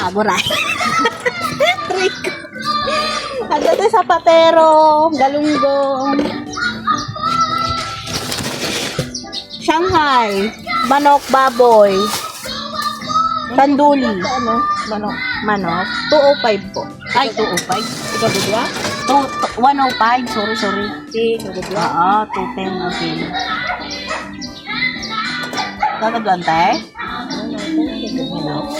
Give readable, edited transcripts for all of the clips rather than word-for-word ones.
Agoray. Trick. At ito sa patero, galunggong. Shanghai, manok, baboy. Panduli. Ano? Manok. Manok, 205 po. Ay, 205. Ikaw budwa? 105, sorry. Ikaw budwa? Oo, 210, okay. Gagaduan tayo? Ano?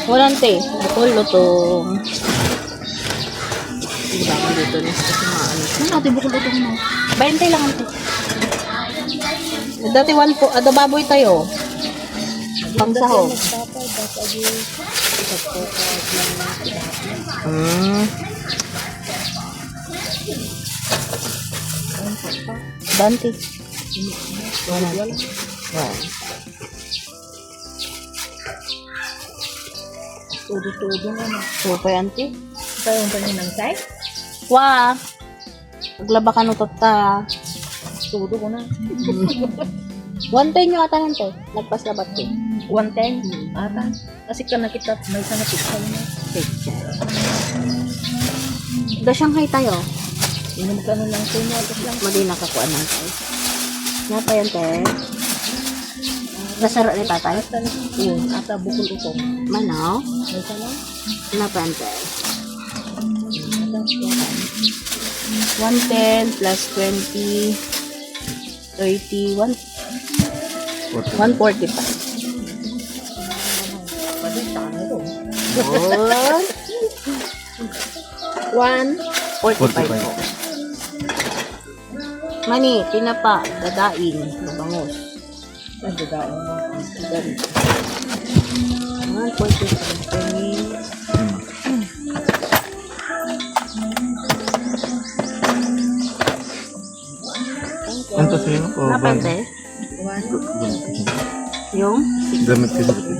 Walante. Bukol, lutong. Hindi ba ako dito na kasi maano. Ano natin bukol lutong mo? 20 lang ito. Dati 1 po. Ada baboy tayo. Pangsahog. Banti. Wala. Tudo-tudo na na. Supay, auntie. Ito yung paninang side? Wah. Paglaba ka nutot ta. Tudo ko na. 110 yung ata lang to. Nagpaslabat ko. 110? Ata. Kasi ka nakita, may sana pixel na. Da Shanghai tayo. Inom ka nun lang sa inyo. Tapos lang. Mali nakakuha ng tayo. Napa yan, te? Nasaro ni tatay? Ata na. Oo. Ata bukol utong. Manaw? May sana? Napa yan, te? Ata. 110 plus 20 31 145. Pwede sana ito. Oh. 145 po. Mani, tinapa, dadaing, mabangos. Nagdadaan mo. 145 penny. Ano to sa'yo? O ba? Napante? Yung Gamit ka dito.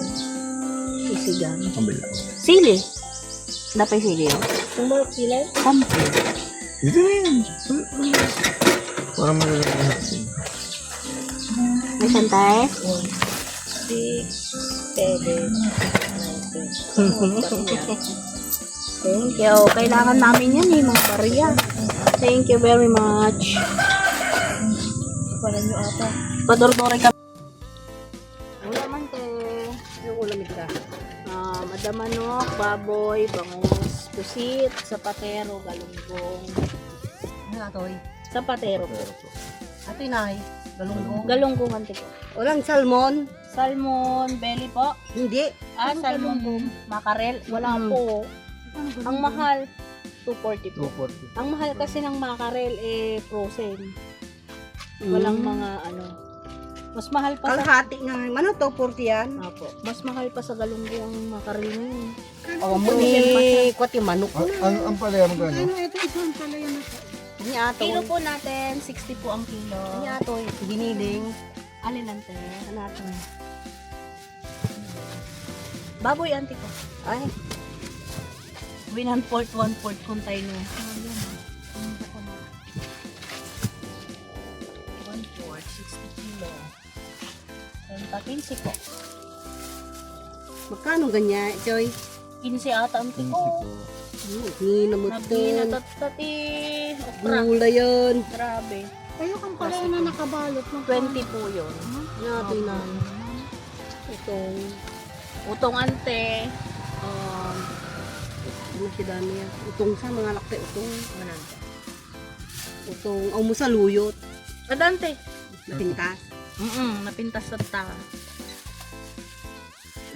sisigang. Kabila. Sili. Napay sili yun. Kung mga kilay? Sampo. Dito na yan. Para malalahat din. May santay? 6, 7, 19. Thank you. Kailangan namin yan mga bariya. Thank you very much. Pala nyo ata. Padordore ka. Wala man te. Yung ulamig ka. Madamanok, baboy, bangus, pusit, sapatero, galunggong. Ano atoy? Sapatero po. Ito inay. Galunggong. Galunggong ante po. Walang salmon? Salmon, belly po. Hindi. Salmon, makarel. Wala po. Ang mahal, 240 po. 240. Ang mahal kasi ng makarel, frozen. Walang mga mas mahal pa sa... Kalahati nga. Ano to? 40 yan? Apo. Mas mahal pa sa galunggong ang makarel na yun. O, muni. Kwati manok. Ang palaya mo gano'n? Ito isang palaya na to. Ni ato. Kilo po natin, 60 po ang kilo. Ni ato. Giniling. Alin ante? Ano ato? Baboy ante ko. Ay. 1/4 container. 1/4, 60 kilo. 15 po. Magkano ganyan, Joy? 15 ata ang tiko. Hindi na mo Nabi na ito. tatati. Okra. Gula yan. Grabe. Kayo kang pala na nakabalot ng 20 po yun. natin na. Itong, Utong ante. ano si dami yan? Utong sa mga lakte, utong. Utong, ang mo sa luyot. Adante. Napintas. Napintas sa ta.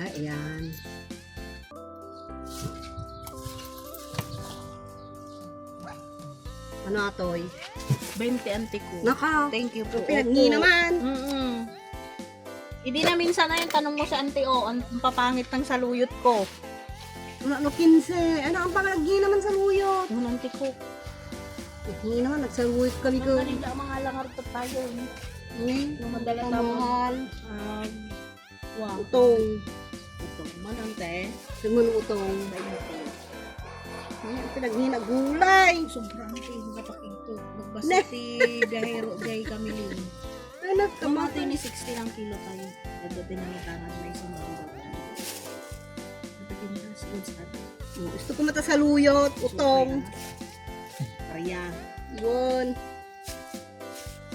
Ayan. Ano atoy? 20 ante ko. Naka. Thank you po. Pinagni Opo. naman. Hindi na minsan na yung tanong mo sa ante, ang papangit ng saluyot ko. Ano 15? Ano ang pangagni naman sa luyot? Yung ante ko. Hindi naman, nagsaluyot kami ko. Kanila mga langar pa tayo. Yung madala Ang mahal. Wow. Utong. Utong man ante. Sumun utong. Pinagni na gulay. Sobrang ante. Napakito. Mas iti biyahero jay kami lin. Kamati ni 60 lang kilo tayo. Dadating na itangan na isang mga. Dadating na sigod sa atin. Gusto ko matasaluyot, utong. Parya. Yun.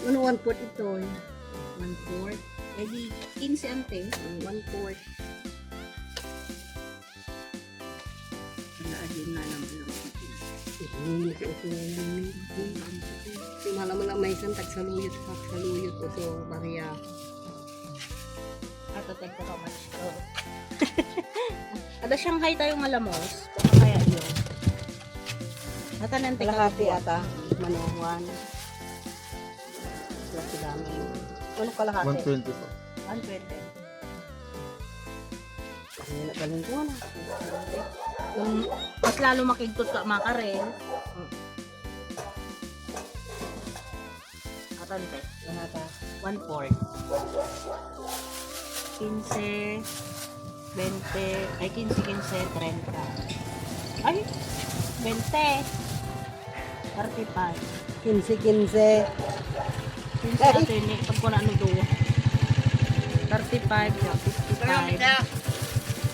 Ano 1/4 ito? 1/4. Eh di 15 ante. 1/4. Wala din na lang lang. Si malam lang may isang tagsaluyot o so bariya. Ato tek ka much. Ada Shanghai tayong alamos. Baka kaya yun. Natanan tek Kalahati ata. Manuwan. Laki dami. Ano kalahati? 120 po. 120. Galing ko na. Kung mas lalo makigtot ka makarel. Atan tek. Lahata. 1/4. 15, 20, ay 15, 30. Ay, 20. 35. 15. 15 natin eh, pag ko na ano doon. 35, 55.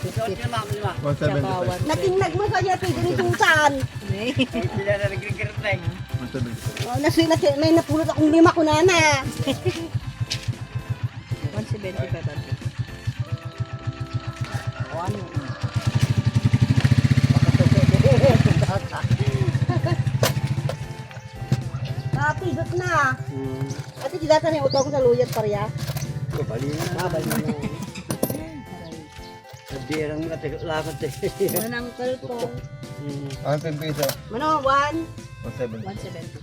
175. Natinglag mo sa niya ito ganitusan. 175. Oh, may napulot akong 5 ko na na. 175 ate. O ano? Napidot na. Ate, didata na yung utang ko sa luyat parya. Babal na. Manang kalpo. Ang 10 piso. Mano, 1. 170. 170.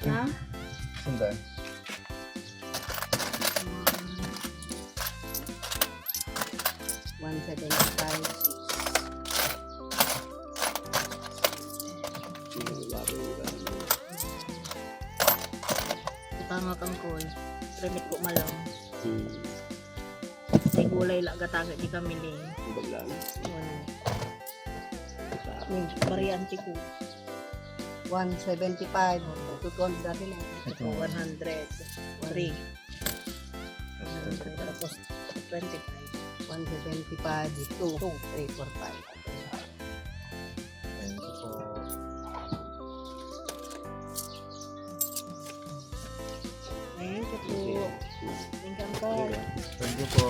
Ha? Sandaan. Utanga kang call. Remit ko malang. May gulay la gataga di kami ni. Variante ko. 175. Tutuan dati na. 100. 3. Tapos 25. 175. 2. 3, 4, 5. Thank you po. Thank you, Uncle. Thank you po.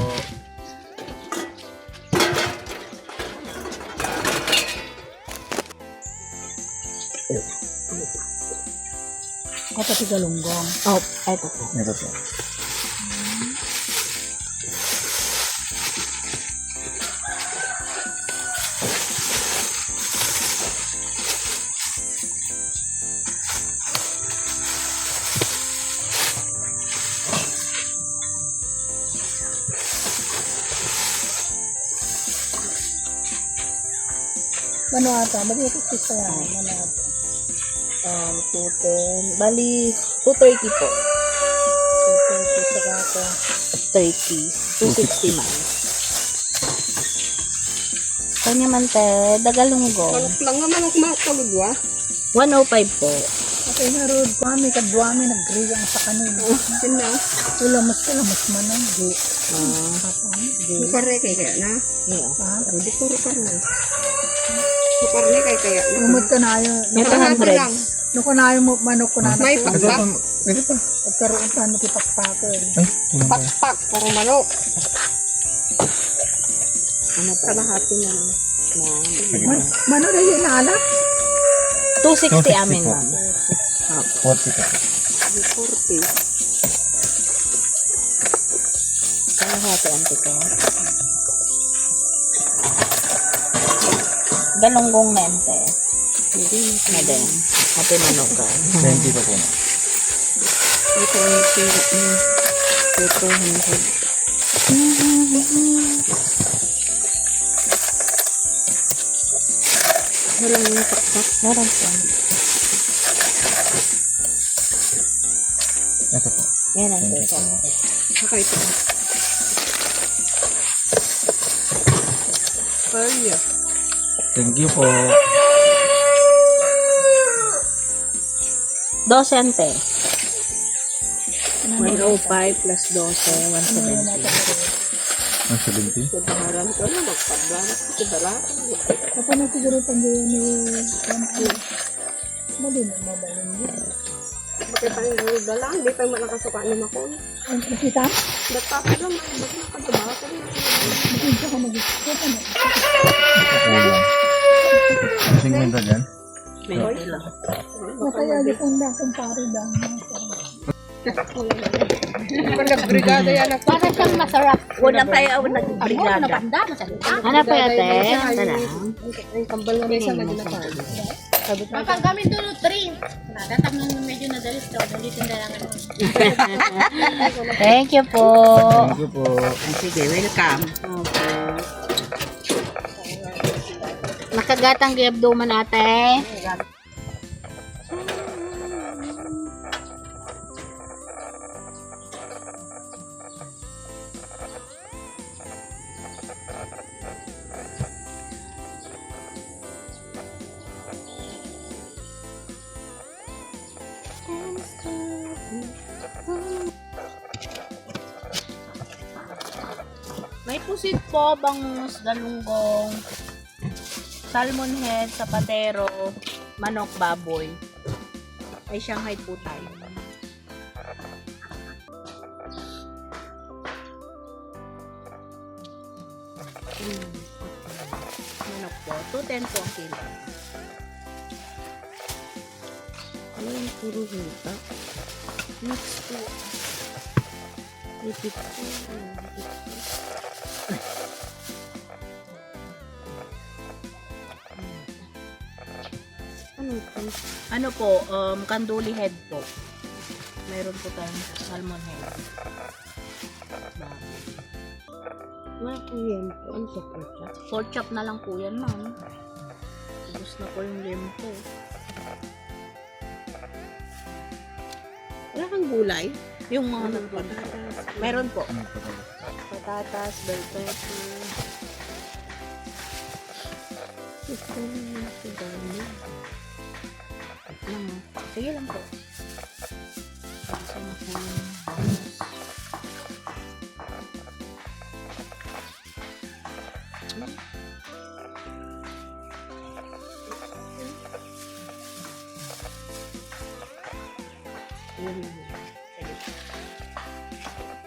Ito si Galunggong. Oh, ito po. Ito po. Ano ata? Bali ito sa yan. Ano ata? 210. Bali, 230 po. 230 saka ito. 30. 260 man. Kanya man te, dagalunggong. Manok lang naman ang kumakagudwa. 105 po. Okay na road ko kami kadwami nagriyang sa kanila. Yun na. Ulamas manang di. Bukarne kay kaya na. Yeah. Hindi ko rukarne. Bukarne kay kaya na. Umod ka na yun. Ito Kalahati lang. Nung ko na yung manok ko na May Ito pakpak. po. Ito pa. pagkaroon ka nakipagpakin. Ay, kulang pa. Pakpak. Puro manok. Ano pa? Kalahati na lang. Mano na yun na alak? 260 amin, ma'am. 40 pa. 40. Kalahati ante ko. Galunggong mente. Na din. Happy manok ka. 20 pa po. Ito ang ito 200. Walang yung pakpak. Meron po. Ito po. Yan ang 20 ito. po. Saka ito. Parya. Thank you po. 12 ante. 105 plus 12, 170. Ang 70. Kudaharan ko na, magpablanas ko kudaharan. Kapag na siguro pang gawin ni mali na mabalin yun. Bakit tayo nalula lang? Hindi tayo malakasukaan ni Makon. Ang kita, Nagtapos lang, ba't nakadaba ko rin? makita ka mag-isip. Kulang. Kasing kwenta dyan? Mente lang. Masaya dito na kumpare lang. Nag-brigada yan ako. Para siyang masarap. Una pa yung nag-brigada. Ano pa yate? Tara. Ay, kambal na rin sa Madinatan. Kapag kami doon 3, natatag nung medyo nadalis daw, hindi tindalangan mo. Thank you po. Thank you po. Sige, welcome. Nakagatang giyabduman ate. May pusit po, bangus, galunggong, salmon head, sapatero, manok, baboy. Ay Shanghai po tayo. Manok po, 210 po ang kilo. Ano yung puro hita? Mix po. Lipit ko. Ano ito? Ano po, kanduli head po. Mayroon po tayong salmon head. Baboy. Wala ko yan po. Ano sa pucha? Pork chop na lang po yan, ma'am. Ubus na po yung limpo. Wala kang gulay? Yung mga nagpon. Meron po. Patatas, bell pepper. Ito na si Dami. Sige lang po.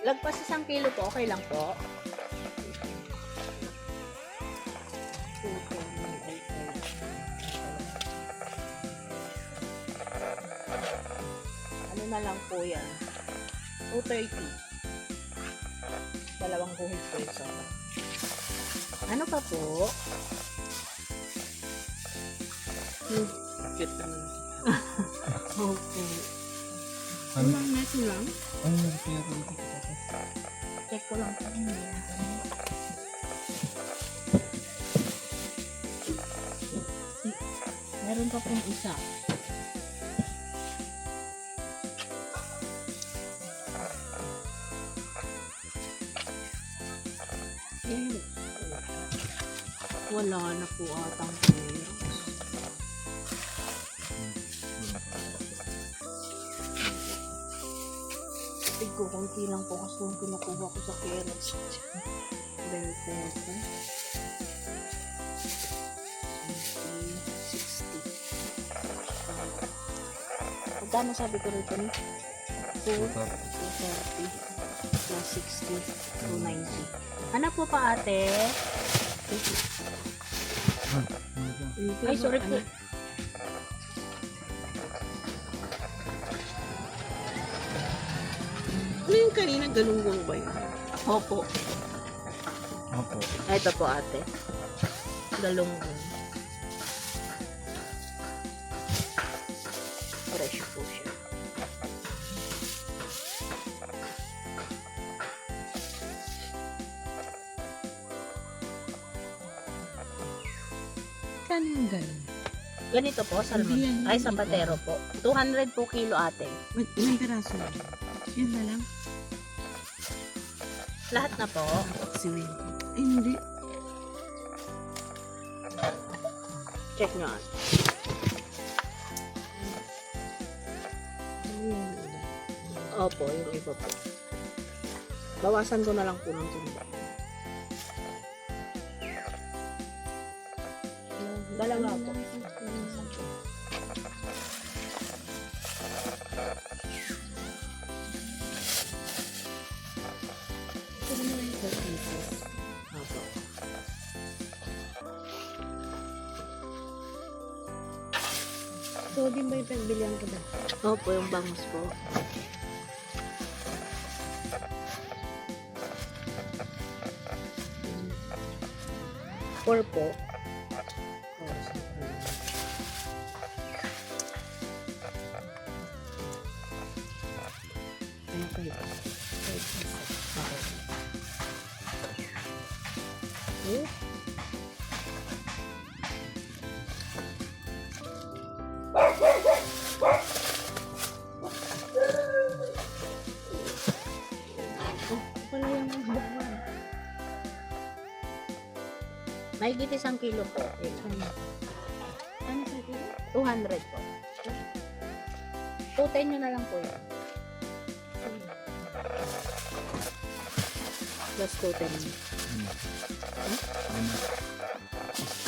Lagpas 1 kilo po, okay lang po. Ano na lang po yan? 230. Dalawang guhit po isa. Ano pa po? Cute naman. Okay. Ano? Ito lang. Ano yung kaya ko dito? Check ko lang po. Meron pa pong isa. Wala na po atang pera. Tigko, konti lang po kasi yung kinukuha ko sa carrots. Bell pepper. 60. Magkano sabi ko rito ni? 230 plus 60, 290. Ano po pa ate? Ay, sorry po. Ano yung kanina galunggong ba yun? Opo. Opo. Ito po ate. Galunggong. Fresh po siya. Kano yung galong? Ganito po, salmon. Ay, sapatero po. 200 po kilo ate. Ilang piraso? Yun na lang. Lahat na po. Siwin. Ay, hindi. Check nyo ate. Opo, yung iba po. Bawasan ko na lang po ng tinda. Dalawa po. Opo. So, din ba yung pagbilihan ko ba? Opo, yung bangus po. Four po. Ayun kayo. Okay. Wala yung bawa. May git 1 kilo po. Ano sa kilo? 200 po. 210 nyo na lang po yan. Plus 210.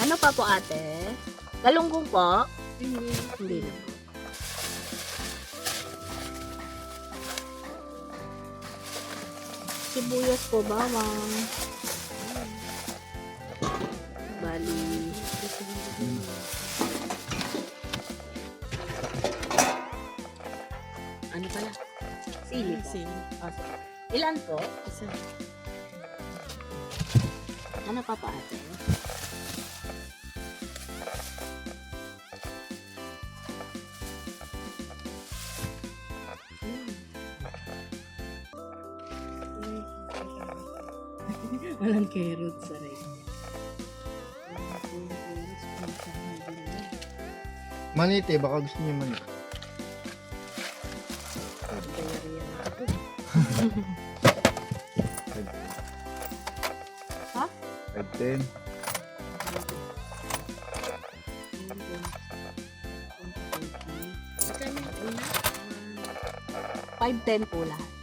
Ano pa po ate? Galunggong po? Hindi. Hindi na po. Sibuyas po bawang. Bali. Ano pala? Sili po. Ah, sige. Ilan po? Isa. Ano pa pa ate? Walang carrots sa rin. Manite, baka gusto niyo manite. Ha? 510. Kami una. 510 po lahat.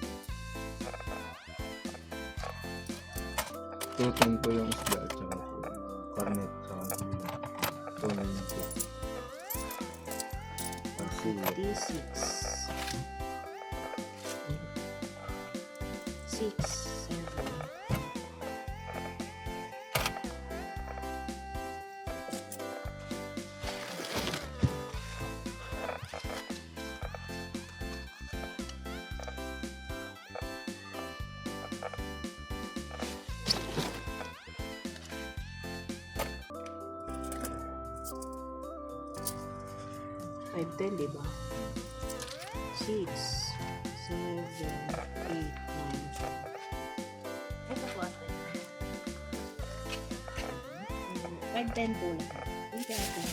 210 po yung isda at saka po cornet saka tunay niya po. Parsila. 6, 7. Five, 10, di ba? 6, 7, 8, 9. Ito po ate. 5-10 po lahat. Thank you ate.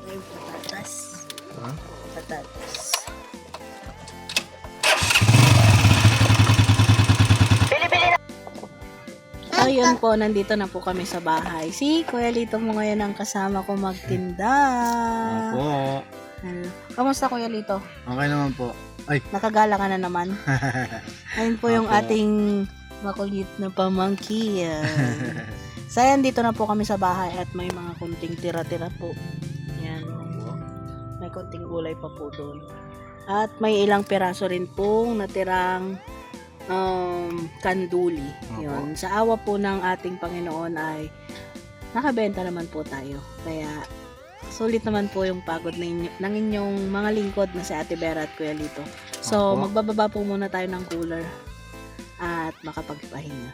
Yung patatas. Ha? Patatas. Ayun po, nandito na po kami sa bahay. Si Kuya Lito mo ngayon ang kasama ko magtinda. Opo. Kamusta Kuya Lito? Okay naman po. Ay. Nakagala ka na naman. Ayun po yung Opo. ating makulit na pamangkin. So, ayan, dito na po kami sa bahay at may mga kunting tira-tira po. Yan. May kunting gulay pa po doon. At may ilang piraso rin pong natirang kanduli. Opo. Yun. Sa awa po ng ating Panginoon ay nakabenta naman po tayo. Kaya sulit naman po yung pagod ng inyong mga lingkod na si Ate Vera at Kuya Lito. So, Opo. magbababa po muna tayo ng cooler at makapagpahinga.